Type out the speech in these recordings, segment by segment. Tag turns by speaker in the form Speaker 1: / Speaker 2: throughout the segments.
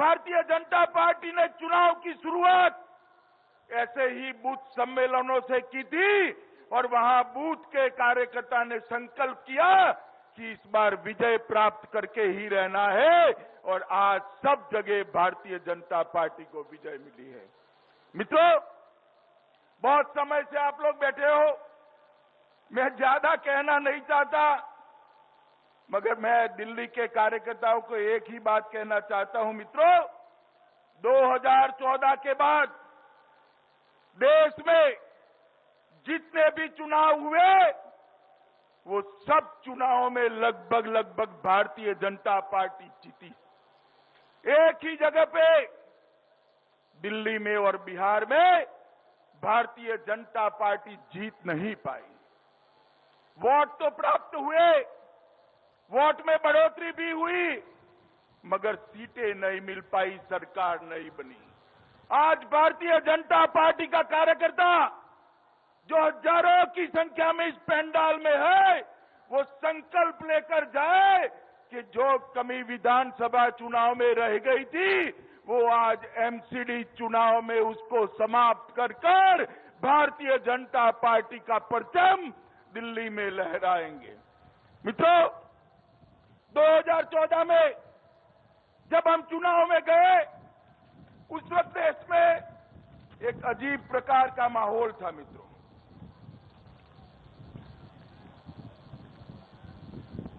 Speaker 1: Bharatiya Janata party ने चुनाव की शुरुआत ऐसे ही बूथ सम्मेलनों से की थी और वहां बूथ के कार्यकर्ता ने संकल्प किया कि इस बार विजय प्राप्त करके ही रहना है और आज सब जगह भारतीय जनता पार्टी को विजय मिली है। मित्रों, बहुत समय से आप लोग बैठे हो, मैं ज्यादा कहना नहीं चाहता, मगर मैं दिल्ली के कार्यकर्ताओं को एक ही बात कहना चाहता हूं। मित्रों, 2014 के बाद देश में जितने भी चुनाव हुए वो सब चुनावों में लगभग भारतीय जनता पार्टी जीती। एक ही जगह पे दिल्ली में और बिहार में भारतीय जनता पार्टी जीत नहीं पाई। वोट तो प्राप्त हुए, वोट में बढ़ोतरी भी हुई, मगर सीटें नहीं मिल पाई, सरकार नहीं बनी। आज भारतीय जनता पार्टी का कार्यकर्ता जो हजारों की संख्या में इस पंडाल में है, वो संकल्प लेकर जाए कि जो कमी विधानसभा चुनाव में रह गई थी वो आज एमसीडी चुनाव में उसको समाप्त कर भारतीय जनता पार्टी का परचम दिल्ली में लहराएंगे। मित्रों, 2014 में जब हम चुनाव में गए, उस वक्त देश में एक अजीब प्रकार का माहौल था। मित्रों,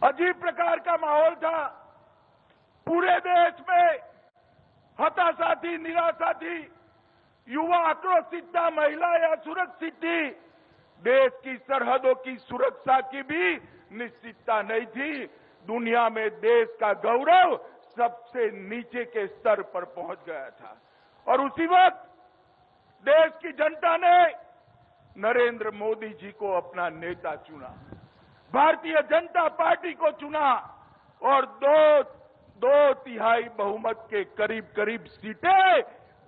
Speaker 1: अजीब प्रकार का माहौल था। पूरे देश में हताशा थी, निराशा थी, युवा आक्रोशित था, महिलाएं असुरक्षित थी, देश की सरहदों की सुरक्षा की भी निश्चितता नहीं थी। दुनिया में देश का गौरव सबसे नीचे के स्तर पर पहुंच गया था और उसी वक्त देश की जनता ने नरेंद्र मोदी जी को अपना नेता चुना, भारतीय जनता पार्टी को चुना और दो तिहाई बहुमत के करीब सीटें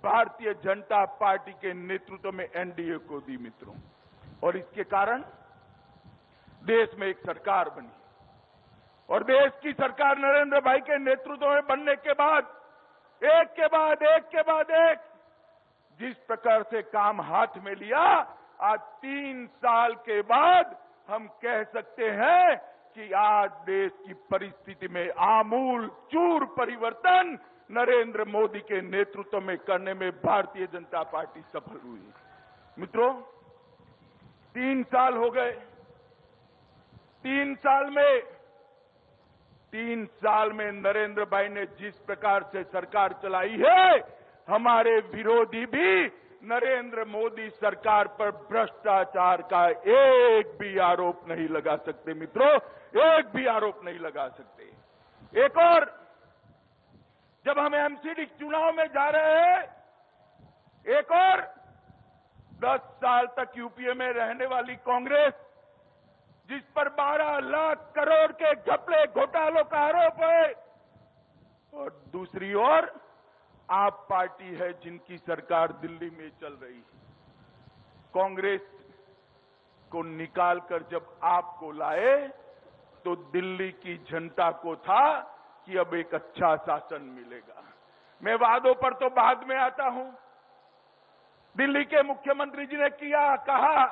Speaker 1: भारतीय जनता पार्टी के नेतृत्व में एनडीए को दी। मित्रों, और इसके कारण देश में एक सरकार बनी और देश की सरकार नरेंद्र भाई के नेतृत्व में बनने के बाद एक के बाद एक जिस प्रकार से काम हाथ में लिया, आज 3 साल के बाद हम कह सकते हैं कि आज देश की परिस्थिति में आमूल चूर परिवर्तन नरेंद्र मोदी के नेतृत्व में करने में भारतीय जनता पार्टी सफल हुई। मित्रों, 3 साल हो गए। 3 साल में नरेंद्र भाई ने जिस प्रकार से सरकार चलाई है, हमारे विरोधी भी नरेंद्र मोदी सरकार पर भ्रष्टाचार का एक भी आरोप नहीं लगा सकते। मित्रों, एक भी आरोप नहीं लगा सकते। एक और, जब हम एमसीडी चुनाव में जा रहे हैं, एक और 10 साल तक यूपीए में रहने वाली कांग्रेस, जिस पर 12 लाख करोड़ के घपले घोटालों का आरोप है, और दूसरी ओर आप पार्टी है जिनकी सरकार दिल्ली में चल रही है। कांग्रेस को निकालकर जब आपको लाए तो दिल्ली की जनता को था कि अब एक अच्छा शासन मिलेगा। मैं वादों पर तो बाद में आता हूं। दिल्ली के मुख्यमंत्री जी ने कहा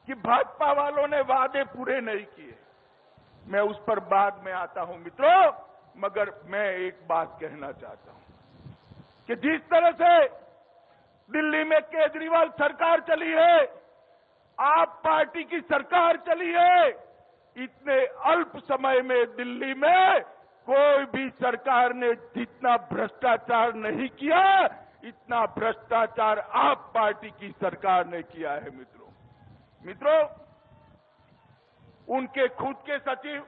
Speaker 1: कि भाजपा वालों ने वादे पूरे नहीं किए। मैं उस पर बाद में आता हूं मित्रों, मगर मैं एक बात कहना चाहता हूं कि जिस तरह से दिल्ली में केजरीवाल सरकार चली है, आप पार्टी की सरकार चली है, इतने अल्प समय में दिल्ली में कोई भी सरकार ने जितना भ्रष्टाचार नहीं किया, इतना भ्रष्टाचार आप पार्टी की सरकार ने किया है। मित्रों, उनके खुद के सचिव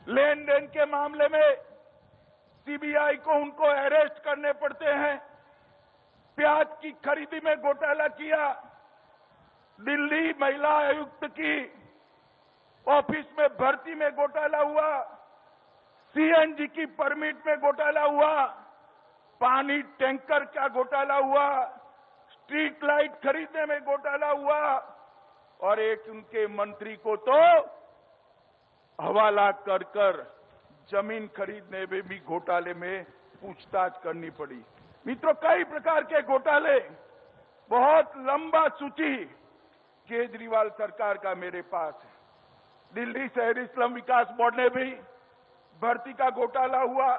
Speaker 1: लेन देन के मामले में सीबीआई को उनको अरेस्ट करने पड़ते हैं। प्याज की खरीदी में घोटाला किया, दिल्ली महिला आयुक्त की ऑफिस में भर्ती में घोटाला हुआ, सीएनजी की परमिट में घोटाला हुआ, पानी टैंकर का घोटाला हुआ, स्ट्रीट लाइट खरीदने में घोटाला हुआ, और एक उनके मंत्री को तो हवाला कर जमीन खरीदने में भी घोटाले में पूछताछ करनी पड़ी। मित्रों, कई प्रकार के घोटाले, बहुत लंबा सूची केजरीवाल सरकार का मेरे पास है। दिल्ली शहरी स्लम विकास बोर्ड में भी भर्ती का घोटाला हुआ,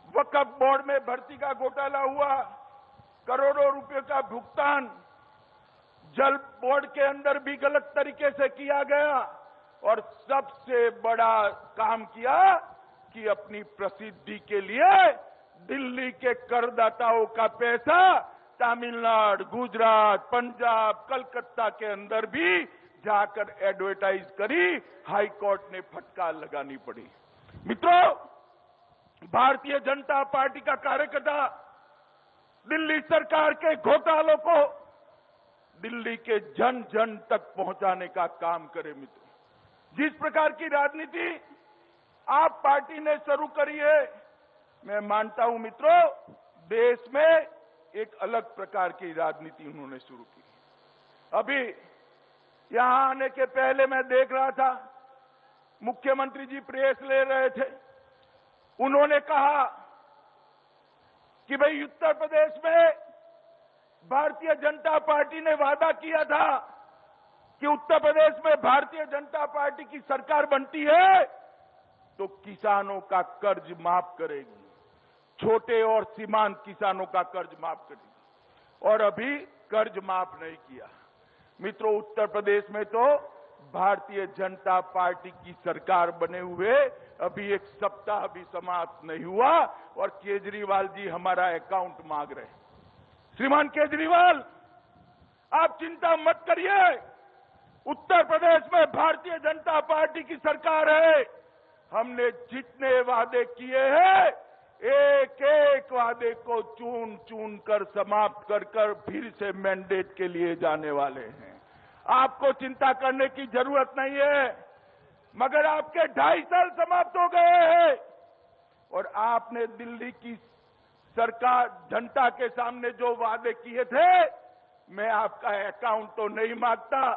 Speaker 1: वक्फ बोर्ड में भर्ती का घोटाला हुआ, करोड़ों रुपए का भुगतान जल बोर्ड के अंदर भी गलत तरीके से किया गया, और सबसे बड़ा काम किया कि अपनी प्रसिद्धि के लिए दिल्ली के करदाताओं का पैसा तमिलनाडु, गुजरात, पंजाब, कलकत्ता के अंदर भी जाकर एडवर्टाइज करी। हाई कोर्ट ने फटकार लगानी पड़ी। मित्रों, भारतीय जनता पार्टी का कार्यकर्ता दिल्ली सरकार के घोटालों को दिल्ली के जन जन तक पहुंचाने का काम करे। मित्रों, जिस प्रकार की राजनीति आप पार्टी ने शुरू करी है, मैं मानता हूं मित्रों, देश में एक अलग प्रकार की राजनीति उन्होंने शुरू की। अभी यहां आने के पहले मैं देख रहा था, मुख्यमंत्री जी प्रेस ले रहे थे। उन्होंने कहा कि भाई उत्तर प्रदेश में भारतीय जनता पार्टी ने वादा किया था कि उत्तर प्रदेश में भारतीय जनता पार्टी की सरकार बनती है तो किसानों का कर्ज माफ करेगी, छोटे और सीमांत किसानों का कर्ज माफ करेगी, और अभी कर्ज माफ नहीं किया। मित्रों, उत्तर प्रदेश में तो भारतीय जनता पार्टी की सरकार बने हुए अभी एक सप्ताह भी समाप्त नहीं हुआ और केजरीवाल जी हमारा अकाउंट मांग रहे हैं। श्रीमान केजरीवाल, आप चिंता मत करिए, उत्तर प्रदेश में भारतीय जनता पार्टी की सरकार है। हमने जितने वादे किए हैं, एक एक वादे को चुन चुन कर समाप्त कर फिर से मैंडेट के लिए जाने वाले हैं। आपको चिंता करने की जरूरत नहीं है, मगर आपके 2.5 साल समाप्त हो गए हैं और आपने दिल्ली की सरकार जनता के सामने जो वादे किए थे, मैं आपका अकाउंट तो नहीं मांगता,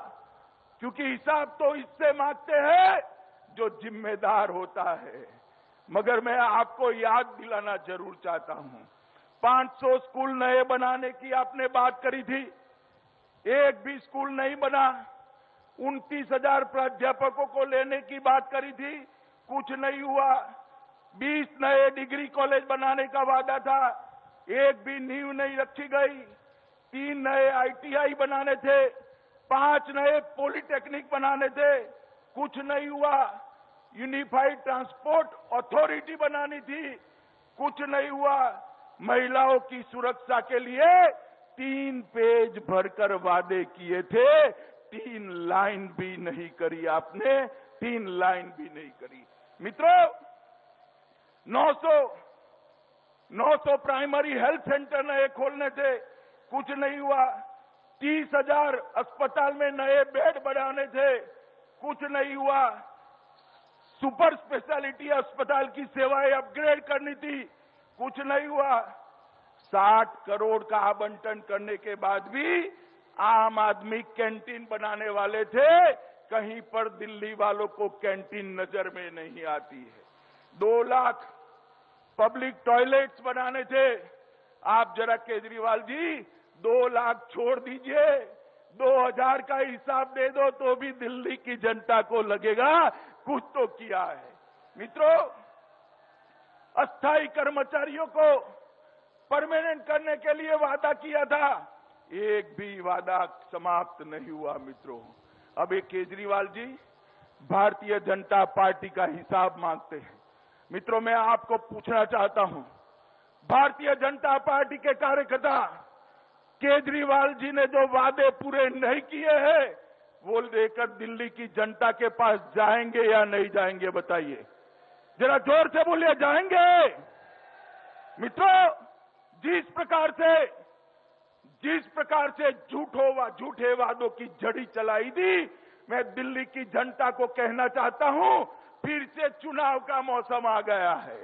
Speaker 1: क्योंकि हिसाब तो इससे मांगते हैं जो जिम्मेदार होता है, मगर मैं आपको याद दिलाना जरूर चाहता हूं। 500 स्कूल नए बनाने की आपने बात करी थी, एक भी स्कूल नहीं बना। 29,000 प्राध्यापकों को लेने की बात करी थी, कुछ नहीं हुआ। 20 नए डिग्री कॉलेज बनाने का वादा था, एक भी नींव नहीं रखी गई। 3 नए ITI बनाने थे, 5 नए पॉलिटेक्निक बनाने थे, कुछ नहीं हुआ। यूनिफाइड ट्रांसपोर्ट अथॉरिटी बनानी थी, कुछ नहीं हुआ। महिलाओं की सुरक्षा के लिए 3 पेज भरकर वादे किए थे, 3 लाइन भी नहीं करी आपने, 3 लाइन भी नहीं करी। मित्रों, 900 प्राइमरी हेल्थ सेंटर नए खोलने थे, कुछ नहीं हुआ। 30,000 अस्पताल में नए बेड बढ़ाने थे, कुछ नहीं हुआ। सुपर स्पेशलिटी अस्पताल की सेवाएं अपग्रेड करनी थी, कुछ नहीं हुआ। 60 करोड़ का आवंटन करने के बाद भी आम आदमी कैंटीन बनाने वाले थे, कहीं पर दिल्ली वालों को कैंटीन नजर में नहीं आती है। 2 लाख पब्लिक टॉयलेट्स बनाने थे, आप जरा केजरीवाल जी 2 लाख छोड़ दीजिए, 2,000 का हिसाब दे दो तो भी दिल्ली की जनता को लगेगा कुछ तो किया है। मित्रों, अस्थायी कर्मचारियों को परमानेंट करने के लिए वादा किया था, एक भी वादा समाप्त नहीं हुआ। मित्रों, अब ये केजरीवाल जी भारतीय जनता पार्टी का हिसाब मांगते हैं। मित्रों, मैं आपको पूछना चाहता हूं, भारतीय जनता पार्टी के कार्यकर्ता केजरीवाल जी ने जो वादे पूरे नहीं किए हैं, वो लेकर दिल्ली की जनता के पास जाएंगे या नहीं जाएंगे, बताइए जरा जोर से बोलिए, जाएंगे? मित्रों, जिस प्रकार से झूठे वादों की जड़ी चलाई थी, मैं दिल्ली की जनता को कहना चाहता हूं, फिर से चुनाव का मौसम आ गया है।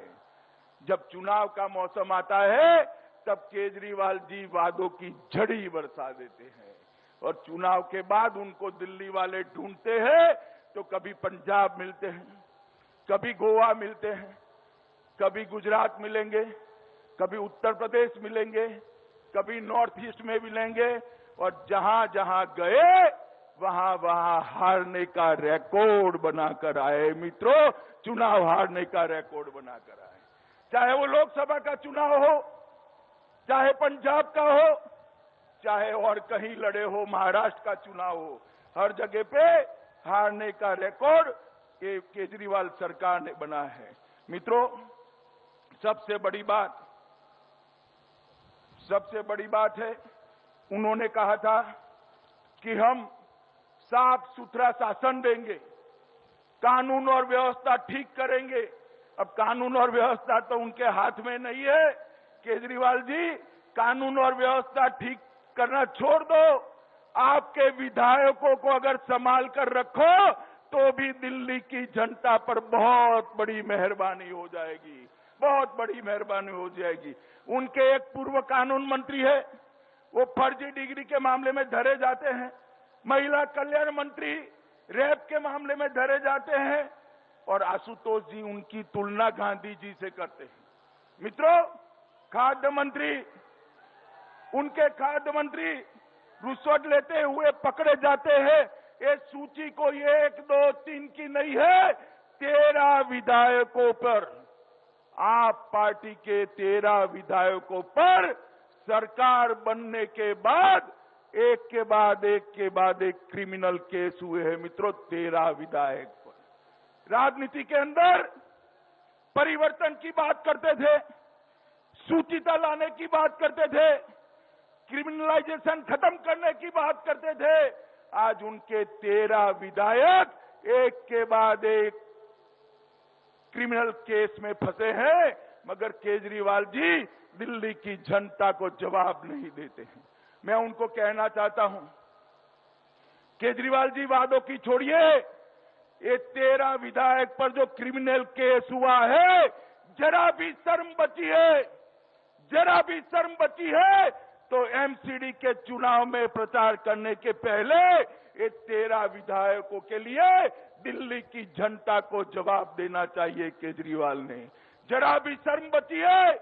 Speaker 1: जब चुनाव का मौसम आता है तब केजरीवाल जी वादों की झड़ी बरसा देते हैं और चुनाव के बाद उनको दिल्ली वाले ढूंढते हैं तो कभी पंजाब मिलते हैं, कभी गोवा मिलते हैं, कभी गुजरात मिलेंगे, कभी उत्तर प्रदेश मिलेंगे, कभी नॉर्थ ईस्ट में मिलेंगे, और जहां जहां गए वहां वहां हारने का रिकॉर्ड बनाकर आए मित्रों, चुनाव हारने का रिकॉर्ड बनाकर आए। चाहे वो लोकसभा का चुनाव हो, चाहे पंजाब का हो, चाहे और कहीं लड़े हो, महाराष्ट्र का चुनाव हो, हर जगह पे हारने का रिकॉर्ड ये केजरीवाल सरकार ने बना है। मित्रों, सबसे बड़ी बात है, उन्होंने कहा था कि हम साफ सुथरा शासन देंगे, कानून और व्यवस्था ठीक करेंगे। अब कानून और व्यवस्था तो उनके हाथ में नहीं है। केजरीवाल जी, कानून और व्यवस्था ठीक करना छोड़ दो, आपके विधायकों को अगर संभाल कर रखो तो भी दिल्ली की जनता पर बहुत बड़ी मेहरबानी हो जाएगी, बहुत बड़ी मेहरबानी हो जाएगी। उनके एक पूर्व कानून मंत्री है, वो फर्जी डिग्री के मामले में धरे जाते हैं। महिला कल्याण मंत्री रेप के मामले में धरे जाते हैं, और आशुतोष जी उनकी तुलना गांधी जी से करते हैं। मित्रों, खाद्य मंत्री, उनके खाद्य मंत्री रुश्वत लेते हुए पकड़े जाते हैं। ये सूची कोई 1, 2, 3 की नहीं है, 13 विधायकों पर, आप पार्टी के 13 विधायकों पर सरकार बनने के बाद एक के बाद एक क्रिमिनल केस हुए हैं मित्रों, 13 विधायक पर। राजनीति के अंदर परिवर्तन की बात करते थे, सूचिता लाने की बात करते थे, क्रिमिनलाइजेशन खत्म करने की बात करते थे। आज उनके 13 विधायक एक के बाद एक क्रिमिनल केस में फंसे हैं, मगर केजरीवाल जी दिल्ली की जनता को जवाब नहीं देते हैं। मैं उनको कहना चाहता हूं, केजरीवाल जी वादों की छोड़िए, ये 13 विधायक पर जो क्रिमिनल केस हुआ है, जरा भी शर्म बची है, जरा भी शर्म बची है तो एमसीडी के चुनाव में प्रचार करने के पहले ये 13 विधायकों के लिए दिल्ली की जनता को जवाब देना चाहिए केजरीवाल ने। जरा भी शर्म बची है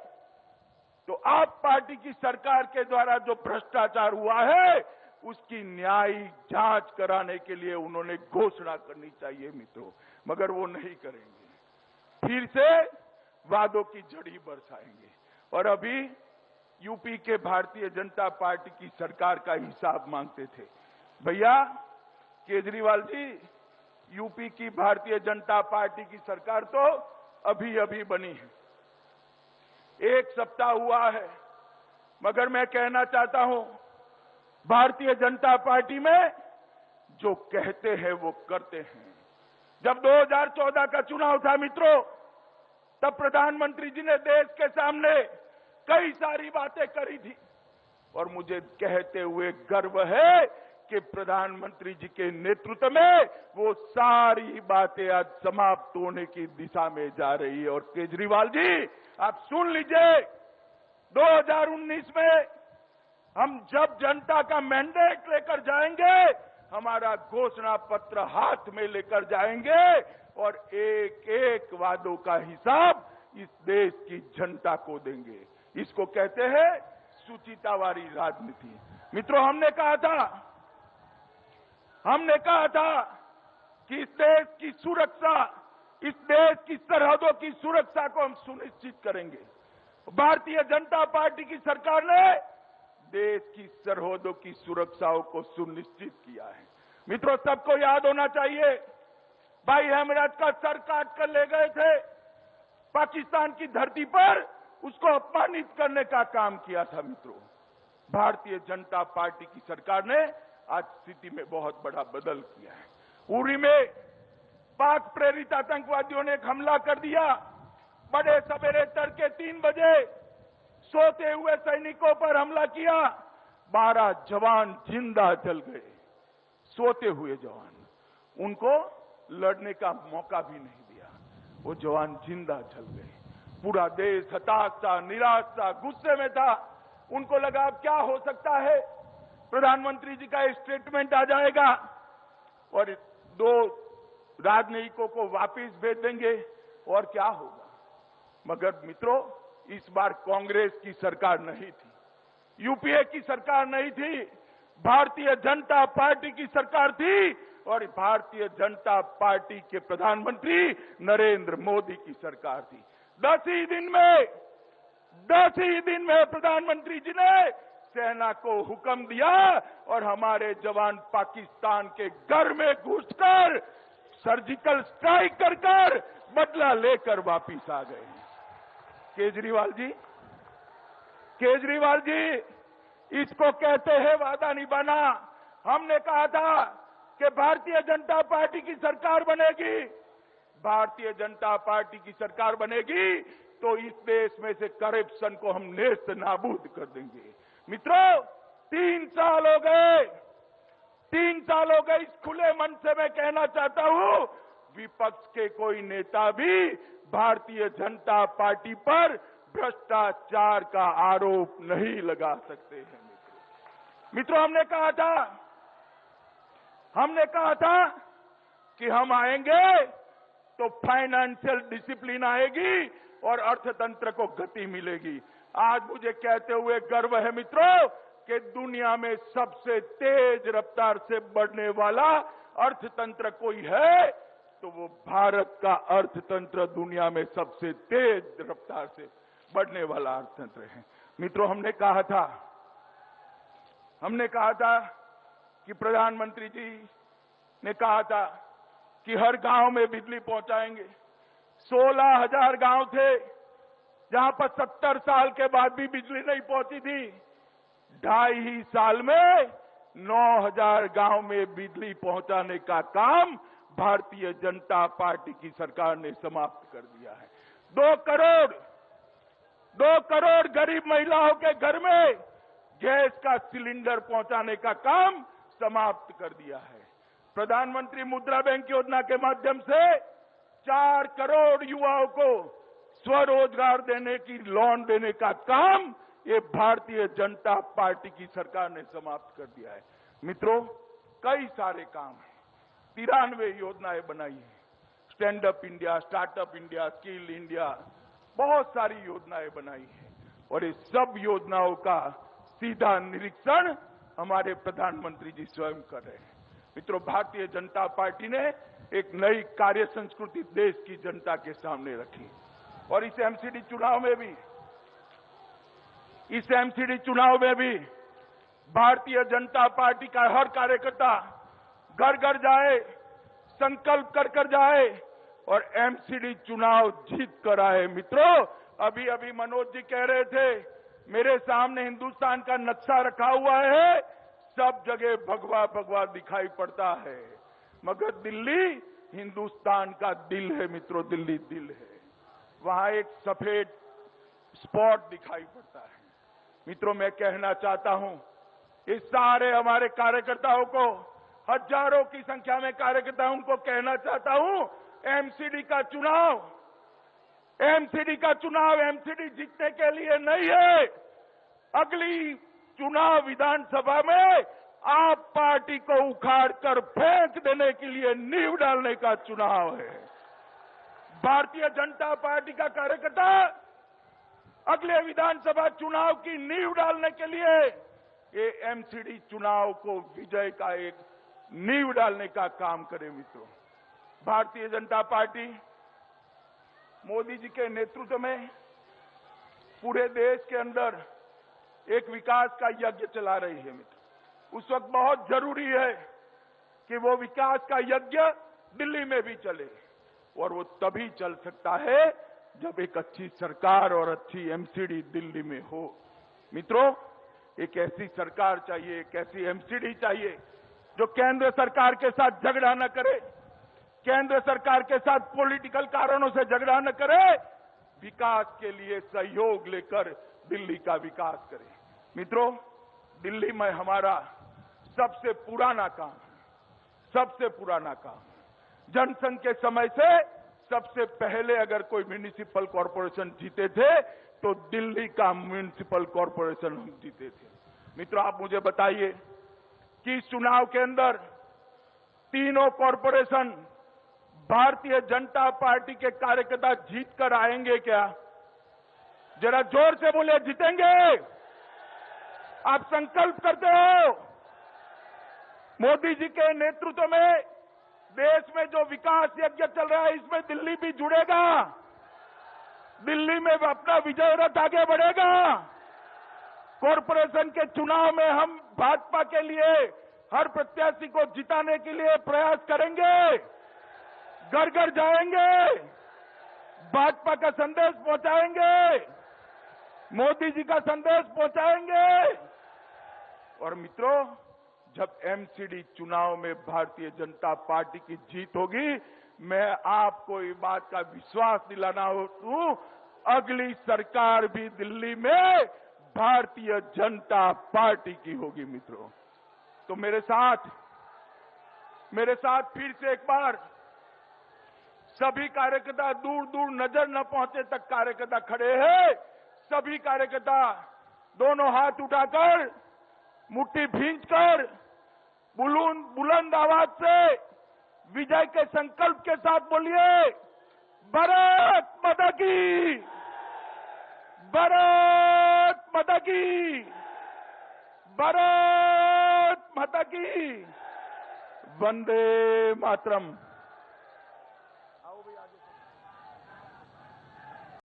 Speaker 1: तो आप पार्टी की सरकार के द्वारा जो भ्रष्टाचार हुआ है उसकी न्यायिक जांच कराने के लिए उन्होंने घोषणा करनी चाहिए मित्रों, मगर वो नहीं करेंगे, फिर से वादों की झड़ी बरसाएंगे। और अभी यूपी के भारतीय जनता पार्टी की सरकार का हिसाब मांगते थे। भैया केजरीवाल जी, यूपी की भारतीय जनता पार्टी की सरकार तो अभी अभी बनी है, 1 सप्ताह हुआ है, मगर मैं कहना चाहता हूं, भारतीय जनता पार्टी में जो कहते हैं वो करते हैं। जब 2014 का चुनाव था मित्रों, तब प्रधानमंत्री जी ने देश के सामने कई सारी बातें करी थी, और मुझे कहते हुए गर्व है कि प्रधानमंत्री जी के नेतृत्व में वो सारी बातें आज समाप्त होने की दिशा में जा रही है। और केजरीवाल जी, आप सुन लीजिए, 2019 में हम जब जनता का मैंडेट लेकर जाएंगे, हमारा घोषणा पत्र हाथ में लेकर जाएंगे और एक एक वादों का हिसाब इस देश की जनता को देंगे। इसको कहते हैं सुचितावारी राजनीति। मित्रों, हमने कहा था कि इस देश की सुरक्षा, इस देश की सरहदों की सुरक्षा को हम सुनिश्चित करेंगे। भारतीय जनता पार्टी की सरकार ने देश की सरहदों की सुरक्षाओं को सुनिश्चित किया है। मित्रों, सबको याद होना चाहिए, भाई हेमराज का सर काट कर ले गए थे, पाकिस्तान की धरती पर उसको अपमानित करने का काम किया था। मित्रों, भारतीय जनता पार्टी की सरकार ने आज स्थिति में बहुत बड़ा बदल किया है। उरी में पाक प्रेरित आतंकवादियों ने एक हमला कर दिया, बड़े सवेरे तड़के 3 बजे सोते हुए सैनिकों पर हमला किया, 12 जवान जिंदा जल गए, सोते हुए जवान, उनको लड़ने का मौका भी नहीं दिया, वो जवान जिंदा जल गए। पूरा देश हताश था, निराश था, गुस्से में था। उनको लगा अब क्या हो सकता है, प्रधानमंत्री जी का स्टेटमेंट आ जाएगा और 2 राजनयिकों को वापस भेज देंगे और क्या होगा। मगर मित्रों, इस बार कांग्रेस की सरकार नहीं थी, यूपीए की सरकार नहीं थी, भारतीय जनता पार्टी की सरकार थी और भारतीय जनता पार्टी के प्रधानमंत्री नरेंद्र मोदी की सरकार थी। 10 ही दिन में प्रधानमंत्री जी ने सेना को हुक्म दिया और हमारे जवान पाकिस्तान के घर में घुसकर सर्जिकल स्ट्राइक कर बदला लेकर वापिस आ गए। केजरीवाल जी, इसको कहते हैं वादा निभाना। हमने कहा था कि भारतीय जनता पार्टी की सरकार बनेगी, भारतीय जनता पार्टी की सरकार बनेगी तो इस देश में से करप्शन को हम नेस्त नाबूद कर देंगे। मित्रों, 3 साल हो गए, 3 साल हो गए। इस खुले मन से मैं कहना चाहता हूं, विपक्ष के कोई नेता भी भारतीय जनता पार्टी पर भ्रष्टाचार का आरोप नहीं लगा सकते हैं। मित्रों, हमने कहा था कि हम आएंगे तो फाइनेंशियल डिसिप्लिन आएगी और अर्थतंत्र को गति मिलेगी। आज मुझे कहते हुए गर्व है मित्रों कि दुनिया में सबसे तेज रफ्तार से बढ़ने वाला अर्थतंत्र कोई है तो वो भारत का अर्थतंत्र दुनिया में सबसे तेज रफ्तार से बढ़ने वाला अर्थतंत्र है। मित्रों, हमने कहा था कि प्रधानमंत्री जी ने कहा था कि हर गांव में बिजली पहुंचाएंगे। 16,000 गांव थे जहां पर 70 साल के बाद भी बिजली नहीं पहुंची थी। 2.5 साल में 9,000 गांव में बिजली पहुंचाने का काम भारतीय जनता पार्टी की सरकार ने समाप्त कर दिया है। 2 करोड़ गरीब महिलाओं के घर में गैस का सिलेंडर पहुंचाने का काम समाप्त कर दिया है। प्रधानमंत्री मुद्रा बैंक योजना के माध्यम से 4 करोड़ युवाओं को स्वरोजगार देने की लोन देने का काम ये भारतीय जनता पार्टी की सरकार ने समाप्त कर दिया है। मित्रों, कई सारे काम हैं, 93 योजनाएं बनाई है, stand up India, startup India, skill India, बहुत सारी योजनाएं बनाई है और ये सब योजनाओं का सीधा निरीक्षण हमारे प्रधानमंत्री जी स्वयं कर रहे हैं। मित्रों, भारतीय जनता पार्टी ने एक नई कार्य संस्कृति देश की जनता के सामने रखी और इस एमसीडी चुनाव में भी भारतीय जनता पार्टी का हर कार्यकर्ता घर घर जाए, संकल्प कर जाए और एमसीडी चुनाव जीत कर आए। मित्रों, अभी मनोज जी कह रहे थे, मेरे सामने हिंदुस्तान का नक्शा रखा हुआ है, सब जगह भगवा भगवा दिखाई पड़ता है, मगर दिल्ली हिंदुस्तान का दिल है। मित्रों, दिल्ली दिल है, वहां एक सफेद स्पॉट दिखाई पड़ता है। मित्रों, मैं कहना चाहता हूं इस सारे हमारे कार्यकर्ताओं को, हजारों की संख्या में कार्यकर्ताओं को कहना चाहता हूं, एमसीडी का चुनाव एमसीडी जीतने के लिए नहीं है। अगली चुनाव विधानसभा में आप पार्टी को उखाड़ कर फेंक देने के लिए नींव डालने का चुनाव है। भारतीय जनता पार्टी का कार्यकर्ता अगले विधानसभा चुनाव की नींव डालने के लिए ये एमसीडी चुनाव को विजय का एक नींव डालने का काम करे। मित्रों, भारतीय जनता पार्टी मोदी जी के नेतृत्व में पूरे देश के अंदर एक विकास का यज्ञ चला रही है। मित्र, उस वक्त बहुत जरूरी है कि वो विकास का यज्ञ दिल्ली में भी चले और वो तभी चल सकता है जब एक अच्छी सरकार और अच्छी एमसीडी दिल्ली में हो। मित्रों, एक ऐसी सरकार चाहिए, एक ऐसी एमसीडी चाहिए जो केंद्र सरकार के साथ झगड़ा न करे, केंद्र सरकार के साथ पॉलिटिकल कारणों से झगड़ा न करे, विकास के लिए सहयोग लेकर दिल्ली का विकास करे। मित्रों, दिल्ली में हमारा सबसे पुराना काम जनसंघ के समय से सबसे पहले अगर कोई म्युनिसिपल कॉर्पोरेशन जीते थे तो दिल्ली का म्युनिसिपल कॉर्पोरेशन हम जीते थे। मित्रों, आप मुझे बताइए कि इस चुनाव के अंदर तीनों कॉर्पोरेशन भारतीय जनता पार्टी के कार्यकर्ता जीत कर आएंगे क्या? जरा जोर से बोले, जीतेंगे। आप संकल्प करते हो। मोदी जी के नेतृत्व में देश में जो विकास यज्ञ चल रहा है, इसमें दिल्ली भी जुड़ेगा। दिल्ली में अपना विजय रथ आगे बढ़ेगा। कॉरपोरेशन के चुनाव में हम भाजपा के लिए हर प्रत्याशी को जिताने के लिए प्रयास करेंगे। घर घर जाएंगे, भाजपा का संदेश पहुंचाएंगे, मोदी जी का संदेश पहुंचाएंगे। और मित्रों, जब एमसीडी चुनाव में भारतीय जनता पार्टी की जीत होगी, मैं आपको इस बात का विश्वास दिलाना हूं, अगली सरकार भी दिल्ली में भारतीय जनता पार्टी की होगी। मित्रों, तो मेरे साथ फिर से एक बार सभी कार्यकर्ता, दूर दूर नजर न पहुंचे तक कार्यकर्ता खड़े हैं। सभी कार्यकर्ता दोनों हाथ उठाकर, मुट्ठी भींचकर, बुलंद आवाज से विजय के संकल्प के साथ बोलिए, भारत माता की, भारत माता की, भारत माता की, वंदे मातरम।